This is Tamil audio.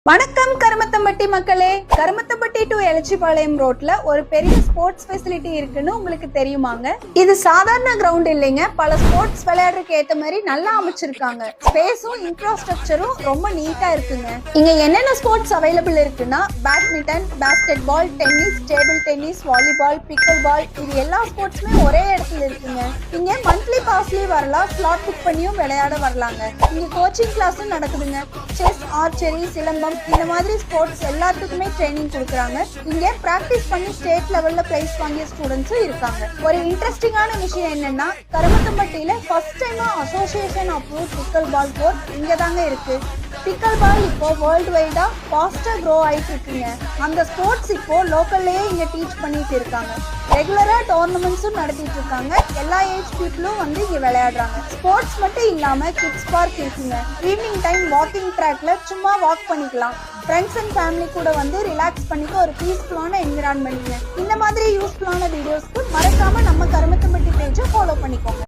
வணக்கம் கருமத்தம்பட்டி மக்களே. கருமத்தம்பட்டி டு எலச்சிபாளையம் ரோட்ல ஒரு பெரிய ஸ்போர்ட்ஸ் ஃபெசிலிட்டி இருக்குன்னு உங்களுக்கு தெரியுமாங்க? இது சாதாரண கிரவுண்ட் இல்லைங்க, பல ஸ்போர்ட்ஸ் விளையாடுறதுக்கு ஏத்த மாதிரி நல்லா அமைச்சிருக்காங்க. ஸ்பேஸும் இன்ஃப்ராஸ்ட்ரக்சரும் ரொம்ப நீட்டா இருக்குங்க. இங்க என்னென்ன ஸ்போர்ட்ஸ் அவைலபிள் இருக்குன்னா badminton, basketball, tennis, table tennis, volleyball, pickleball, இது எல்லா ஸ்போர்ட்ஸுமே ஒரே இடத்துல இருக்குங்க. இங்க மந்த்லி பாஸ்லயும் வரலாம், ஸ்லாட் புக் பண்ணியும் விளையாட வரலாங்க. இங்க கோச்சிங் கிளாஸும் நடக்குதுங்க. செஸ், ஆர்ச்சரி, சிலம்பம், இந்த மாதிரி ஸ்போர்ட்ஸ் எல்லாத்துக்குமே ட்ரைனிங் கொடுக்குறாங்க. இங்க பிராக்டிஸ் பண்ணி ஸ்டேட் லெவல்ல பிரைஸ் வாங்கிய ஸ்டூடெண்ட்ஸும் இருக்காங்க. ஒரு இன்ட்ரெஸ்டிங்கான விஷயம் என்னன்னா, கருமத்தம்பட்டியில ஃபர்ஸ்ட் டைமா அசோசியேஷன் அப்ரூவ் பிக்கல் பால் கோர்ட் இங்க தாங்க இருக்கு. பிக்கல் பால் இப்போ வேர்ல்டு வைடா ஃபாஸ்டா க்ரோ ஆயிட்டு இருக்குங்க. அந்த ஸ்போர்ட்ஸ் இப்போ லோக்கல்லேயே இங்க டீச் பண்ணிட்டு இருக்காங்க. ரெகுலரா டோர்னமெண்ட்ஸும் நடத்திட்டு இருக்காங்க. எல்லா ஏஜ் பீப்புளும் வந்து இங்க விளையாடுறாங்க. ஸ்போர்ட்ஸ் மட்டும் இல்லாம கிட்ஸ் பார்க் இருக்குங்க. ஈவினிங் டைம் வாக்கிங் ட்ராக்ல சும்மா வாக் பண்ணிக்கலாம். ஃப்ரெண்ட்ஸ் அண்ட் ஃபேமிலி கூட வந்து ரிலாக்ஸ் பண்ணிக்க ஒரு பீஸ்ஃபுல்லான என்விரான்மெண்ட்ங்க. இந்த மாதிரி யூஸ்ஃபுல்லான வீடியோஸ்க்கு மறக்காம நம்ம கருமத்தம்பட்டி பேஜை ஃபாலோ பண்ணிக்கோங்க.